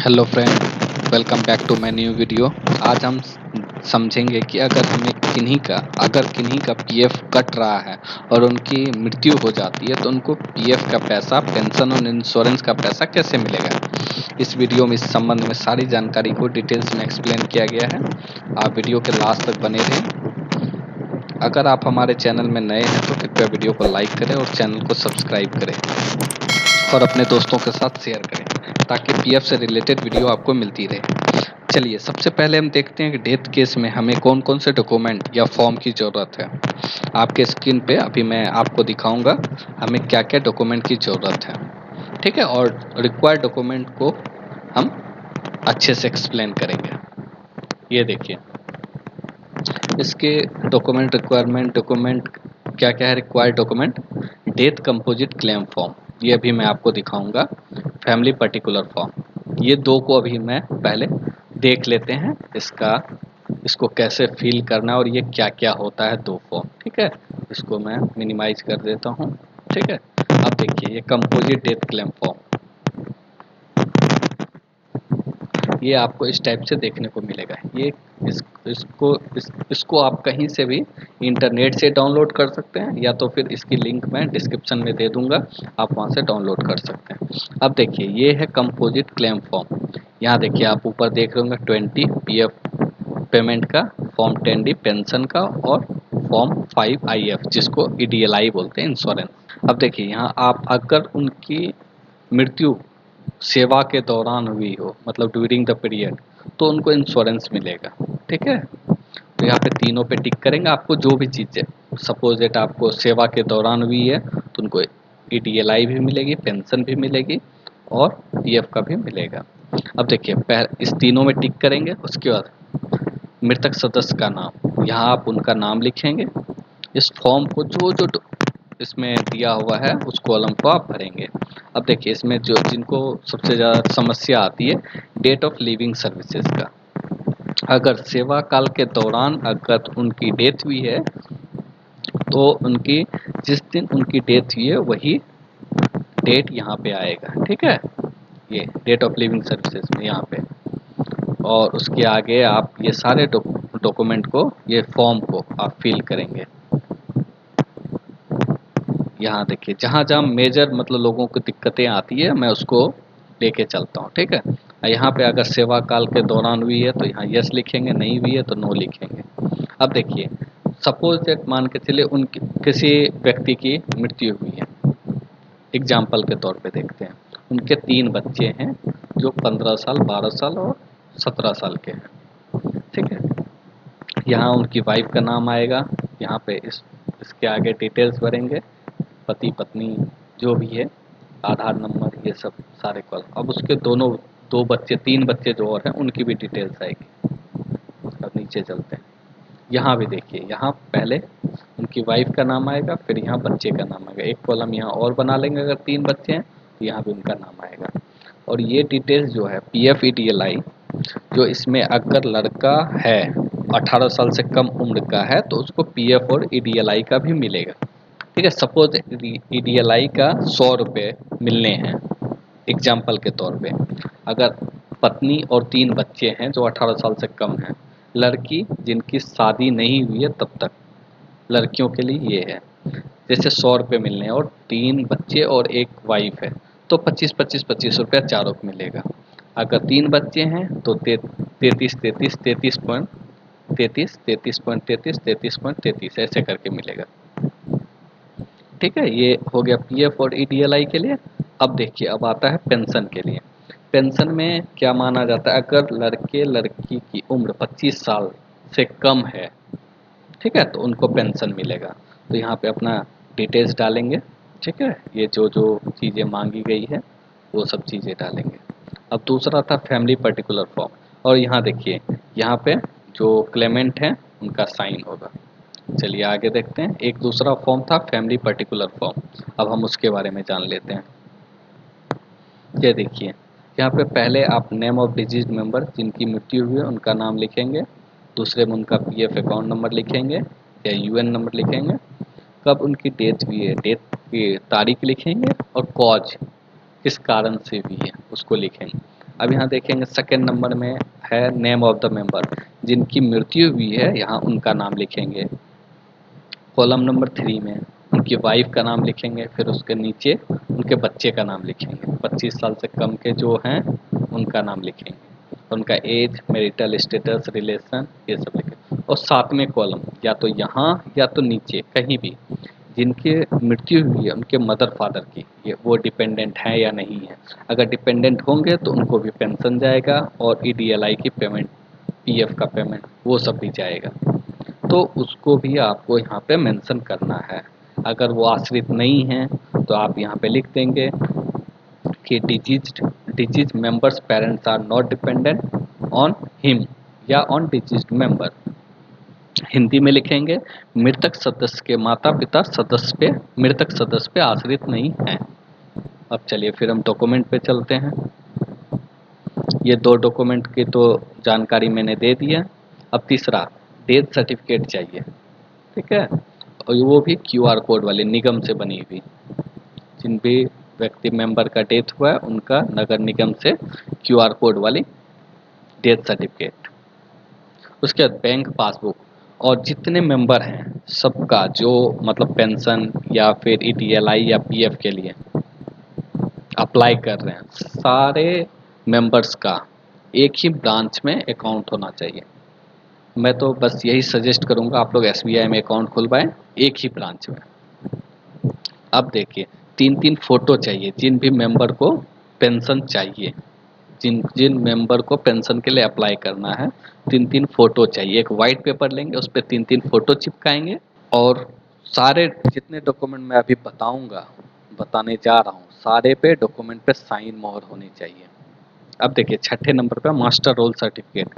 Hello friend, welcome back to my new video. आज हम समझेंगे कि अगर किन्हीं का पीएफ कट रहा है और उनकी मृत्यु हो जाती है तो उनको पीएफ का पैसा, पेंशन और इंश्योरेंस का पैसा कैसे मिलेगा। इस वीडियो में इस संबंध में सारी जानकारी को डिटेल्स में एक्सप्लेन किया गया है। आप वीडियो के लास्ट तक बने रहें। अगर आप हमारे चैनल में नए हैं तो कृपया वीडियो को लाइक करें और चैनल को सब्सक्राइब करें और अपने दोस्तों के साथ शेयर करें ताकि पीएफ से रिलेटेड वीडियो आपको मिलती रहे। चलिए, सबसे पहले हम देखते हैं कि डेथ केस में हमें कौन कौन से डॉक्यूमेंट या फॉर्म की ज़रूरत है। आपके स्क्रीन पे अभी मैं आपको दिखाऊंगा हमें क्या क्या डॉक्यूमेंट की ज़रूरत है, ठीक है। और रिक्वायर्ड डॉक्यूमेंट को हम अच्छे से एक्सप्लेन करेंगे। ये देखिए, इसके डॉक्यूमेंट क्या क्या है। Required document, death composite claim form, ये अभी मैं आपको दिखाऊंगा। फैमिली पर्टिकुलर फॉर्म, ये दो को अभी मैं पहले देख लेते हैं इसको कैसे फिल करना है और ये क्या क्या होता है दो फॉर्म, ठीक है। इसको मैं मिनिमाइज कर देता हूँ, ठीक है। अब देखिए, ये कंपोजिट डेथ क्लेम फॉर्म, ये आपको इस टाइप से देखने को मिलेगा। ये इसको आप कहीं से भी इंटरनेट से डाउनलोड कर सकते हैं या तो फिर इसकी लिंक मैं डिस्क्रिप्शन में दे दूंगा, आप वहां से डाउनलोड कर सकते हैं। अब देखिए, ये है कंपोजिट क्लेम फॉर्म। यहाँ देखिए, आप ऊपर देख रहे होंगे 20 पीएफ पेमेंट का, फॉर्म 10D पेंशन का और फॉर्म 5 आईएफ जिसको ईडीएलआई बोलते हैं, इंश्योरेंस। अब देखिए, यहाँ आप अगर उनकी मृत्यु सेवा के दौरान हुई हो, मतलब ड्यूरिंग द पीरियड, तो उनको इंश्योरेंस मिलेगा, ठीक है। तो यहाँ पे तीनों पे टिक करेंगे। आपको जो भी चीज़ें, सपोज दैट आपको सेवा के दौरान हुई है तो उनको ईडीएलआई भी मिलेगी, पेंशन भी मिलेगी और पीएफ का भी मिलेगा। अब देखिए, इस तीनों में टिक करेंगे। उसके बाद मृतक सदस्य का नाम, यहाँ आप उनका नाम लिखेंगे। इस फॉर्म को जो जो इसमें दिया हुआ है उस कॉलम को आप भरेंगे। अब देखिए, इसमें जो जिनको सबसे ज़्यादा समस्या आती है, डेट ऑफ लिविंग सर्विसेज का। अगर सेवा काल के दौरान अगर उनकी डेथ हुई है तो उनकी, जिस दिन उनकी डेथ हुई है वही डेट यहाँ पे आएगा, ठीक है। ये डेट ऑफ लिविंग सर्विसेज में यहाँ पे, और उसके आगे आप ये सारे डॉक्यूमेंट को, ये फॉर्म को आप फिल करेंगे। यहाँ देखिए, जहाँ जहाँ मेजर मतलब लोगों को दिक्कतें आती है मैं उसको लेके चलता हूँ, ठीक है। यहाँ पे अगर सेवा काल के दौरान हुई है तो यहाँ यस लिखेंगे, नहीं हुई है तो नो लिखेंगे। अब देखिए, सपोज दैट मान के चलिए उनकी किसी व्यक्ति की मृत्यु हुई है, एग्जाम्पल के तौर पे देखते हैं। उनके 3 बच्चे हैं जो 15 साल, 12 साल और 17 साल के हैं, ठीक है। यहाँ उनकी वाइफ का नाम आएगा, यहाँ पे इसके आगे डिटेल्स भरेंगे, पति पत्नी जो भी है, आधार नंबर, ये सब सारे कॉल। अब उसके दोनों 2 बच्चे, 3 बच्चे जो और हैं उनकी भी डिटेल्स आएगी। अब नीचे चलते हैं। यहाँ भी देखिए, यहाँ पहले उनकी वाइफ का नाम आएगा, फिर यहाँ बच्चे का नाम आएगा। एक कॉलम यहाँ और बना लेंगे, अगर 3 बच्चे हैं तो यहाँ भी उनका नाम आएगा। और ये डिटेल्स जो है पीएफ ईडीएलआई, जो इसमें अगर लड़का है 18 साल से कम उम्र का है तो उसको पीएफ और ईडीएलआई का भी मिलेगा, ठीक है। सपोज ईडीएलआई का 100 रुपये मिलने हैं एग्जाम्पल के तौर पे। अगर पत्नी और 3 बच्चे हैं जो 18 साल से कम हैं, लड़की जिनकी शादी नहीं हुई है तब तक, लड़कियों के लिए ये है। जैसे 100 रुपये मिलने हैं और 3 बच्चे और एक वाइफ है तो 25-25-25 रुपया चारों को मिलेगा। अगर 3 बच्चे हैं तो 33-33-33.33 ऐसे करके मिलेगा, ठीक है। ये हो गया पीएफ और ईडीएलआई के लिए। अब देखिए, अब आता है पेंशन के लिए। पेंशन में क्या माना जाता है, अगर लड़के लड़की की उम्र 25 साल से कम है, ठीक है, तो उनको पेंशन मिलेगा। तो यहाँ पे अपना डिटेल्स डालेंगे, ठीक है। ये जो जो चीज़ें मांगी गई है वो सब चीज़ें डालेंगे। अब दूसरा था फैमिली पर्टिकुलर फॉर्म, और यहाँ देखिए, यहाँ पे जो क्लेमेंट हैं उनका साइन होगा। चलिए आगे देखते हैं। एक दूसरा फॉर्म था फैमिली पर्टिकुलर फॉर्म, अब हम उसके बारे में जान लेते हैं। ये देखिए, यहाँ पे पहले आप नेम ऑफ डिजीज मेंबर, जिनकी मृत्यु हुई है उनका नाम लिखेंगे। दूसरे में उनका पीएफ अकाउंट नंबर लिखेंगे या यूएन नंबर लिखेंगे। कब उनकी डेथ हुई है, डेथ की तारीख लिखेंगे और कॉज, किस कारण से हुई है उसको लिखेंगे। अब यहाँ देखेंगे सेकंड नंबर में है नेम ऑफ द मेंबर, जिनकी मृत्यु हुई है यहाँ उनका नाम लिखेंगे। कॉलम नंबर 3 में उनकी वाइफ का नाम लिखेंगे, फिर उसके नीचे उनके बच्चे का नाम लिखेंगे। 25 साल से कम के जो हैं उनका नाम लिखेंगे, उनका एज, मैरिटल स्टेटस, रिलेशन, ये सब लिखेंगे। और 7वें कॉलम या तो यहाँ या तो नीचे कहीं भी जिनकी मृत्यु हुई है उनके मदर फादर की, ये वो डिपेंडेंट हैं या नहीं है। अगर डिपेंडेंट होंगे तो उनको भी पेंशन जाएगा और ईडीएलआई की पेमेंट, पीएफ का पेमेंट, वो सब भी जाएगा। तो उसको भी आपको यहाँ पे मेंशन करना है। अगर वो आश्रित नहीं हैं तो आप यहाँ पे लिख देंगे कि disease members parents are not dependent on him या ऑन डिजीज मेंबर। हिंदी में लिखेंगे मृतक सदस्य के माता पिता सदस्य पे, मृतक सदस्य पे आश्रित नहीं हैं। अब चलिए फिर हम डॉक्यूमेंट पे चलते हैं। ये 2 डॉक्यूमेंट की तो जानकारी मैंने दे दिया। अब तीसरा डेथ सर्टिफिकेट चाहिए, ठीक है, और वो भी क्यूआर कोड वाली निगम से बनी हुई। जिन भी व्यक्ति मेंबर का डेथ हुआ है उनका नगर निगम से क्यूआर कोड वाली डेथ सर्टिफिकेट। उसके बाद बैंक पासबुक, और जितने मेंबर हैं सबका जो मतलब पेंशन या फिर ईडीएलआई या पीएफ के लिए अप्लाई कर रहे हैं सारे मेंबर्स का एक ही ब्रांच में अकाउंट होना चाहिए। मैं तो बस यही सजेस्ट करूंगा आप लोग एसबीआई में अकाउंट खुलवाएं एक ही ब्रांच में। अब देखिए 3-3 फोटो चाहिए जिन भी मेंबर को पेंशन चाहिए, जिन जिन मेंबर को पेंशन के लिए अप्लाई करना है 3-3 फोटो चाहिए। एक वाइट पेपर लेंगे उस पर 3-3 फोटो चिपकाएंगे और सारे जितने डॉक्यूमेंट मैं अभी बताने जा रहा हूँ सारे पे डॉक्यूमेंट पे साइन मोहर होनी चाहिए। अब देखिए छठे नंबर पे मास्टर रोल सर्टिफिकेट।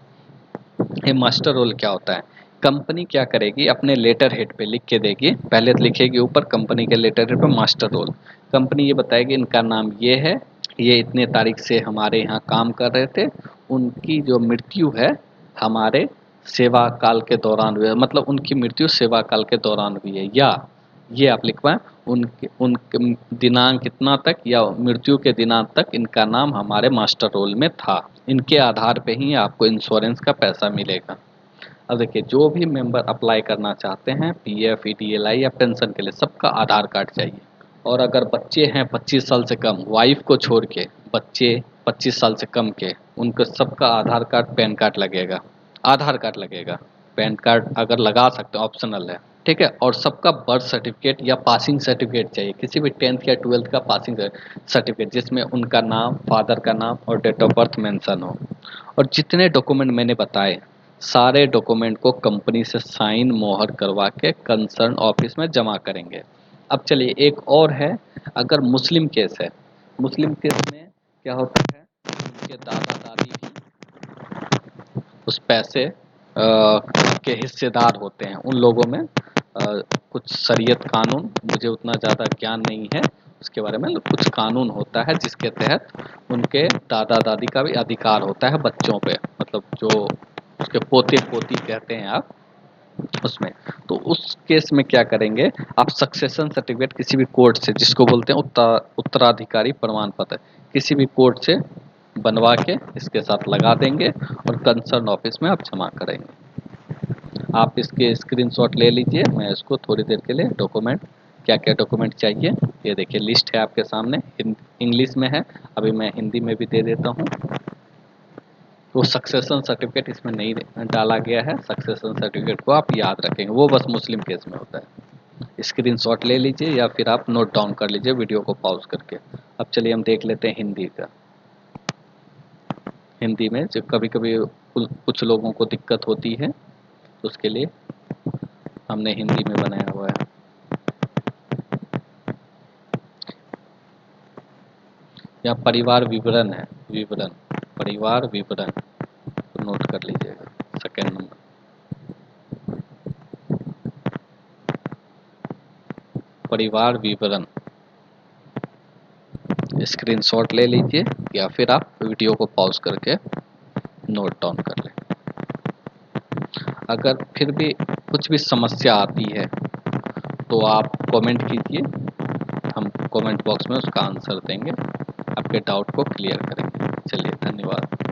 ये मास्टर रोल क्या होता है? कंपनी क्या करेगी अपने लेटर हेड पे लिख के देगी, पहले तो लिखेगी ऊपर कंपनी के लेटर हेड पे मास्टर रोल। कंपनी ये बताएगी इनका नाम ये है, ये इतने तारीख से हमारे यहाँ काम कर रहे थे, उनकी जो मृत्यु है हमारे सेवा काल के दौरान हुई है, मतलब उनकी मृत्यु सेवा काल के दौरान हुई है, या ये आप लिखवाएं उनके उनके दिनांक इतना तक या मृत्यु के दिनांक तक इनका नाम हमारे मास्टर रोल में था। इनके आधार पे ही आपको इंश्योरेंस का पैसा मिलेगा। अब देखिए जो भी मेंबर अप्लाई करना चाहते हैं पीएफ, ईडीएलआई या पेंशन के लिए सबका आधार कार्ड चाहिए। और अगर बच्चे हैं 25 साल से कम, वाइफ को छोड़ के बच्चे 25 साल से कम के, उनका सबका आधार कार्ड पैन कार्ड लगेगा। आधार कार्ड लगेगा, पैन कार्ड अगर लगा सकते हैं ऑप्शनल है, ठीक है। और सबका बर्थ सर्टिफिकेट या पासिंग सर्टिफिकेट चाहिए, किसी भी 10th या 12th का पासिंग सर्टिफिकेट जिसमें उनका नाम, फादर का नाम और डेट ऑफ बर्थ मेंशन हो। और जितने डॉक्यूमेंट मैंने बताए सारे डॉक्यूमेंट को कंपनी से साइन मोहर करवा के कंसर्न ऑफिस में जमा करेंगे। अब चलिए एक और है, अगर मुस्लिम केस है, मुस्लिम केस में क्या होता है उनके दादा दादी भी उस पैसे के हिस्सेदार होते हैं। उन लोगों में कुछ शरीयत कानून, मुझे उतना ज़्यादा ज्ञान नहीं है उसके बारे में, कुछ कानून होता है जिसके तहत उनके दादा दादी का भी अधिकार होता है बच्चों पे, मतलब जो उसके पोते पोती कहते हैं आप उसमें। तो उस केस में क्या करेंगे आप, सक्सेशन सर्टिफिकेट किसी भी कोर्ट से, जिसको बोलते हैं उत्तराधिकारी प्रमाण पत्र, किसी भी कोर्ट से बनवा के इसके साथ लगा देंगे और कंसर्न ऑफिस में आप जमा करेंगे। आप इसके स्क्रीनशॉट ले लीजिए, मैं इसको थोड़ी देर के लिए डॉक्यूमेंट, क्या क्या डॉक्यूमेंट चाहिए ये देखिए लिस्ट है आपके सामने, इंग्लिश में है, अभी मैं हिंदी में भी दे देता हूँ। वो सक्सेशन सर्टिफिकेट इसमें नहीं डाला गया है, सक्सेशन सर्टिफिकेट को आप याद रखेंगे, वो बस मुस्लिम केस में होता है। स्क्रीनशॉट ले लीजिए या फिर आप नोट डाउन कर लीजिए वीडियो को पॉज करके। अब चलिए हम देख लेते हैं हिंदी का। हिंदी में जो कभी कभी कुछ लोगों को दिक्कत होती है तो उसके लिए हमने हिंदी में बनाया हुआ है। यहाँ परिवार विवरण है, विवरण, परिवार विवरण तो नोट कर लीजिएगा सेकेंड नंबर। परिवार विवरण स्क्रीनशॉट ले लीजिए या फिर आप वीडियो को पॉज करके नोट डाउन कर लें। अगर फिर भी कुछ भी समस्या आती है तो आप कमेंट कीजिए, हम कमेंट बॉक्स में उसका आंसर देंगे, आपके डाउट को क्लियर करेंगे।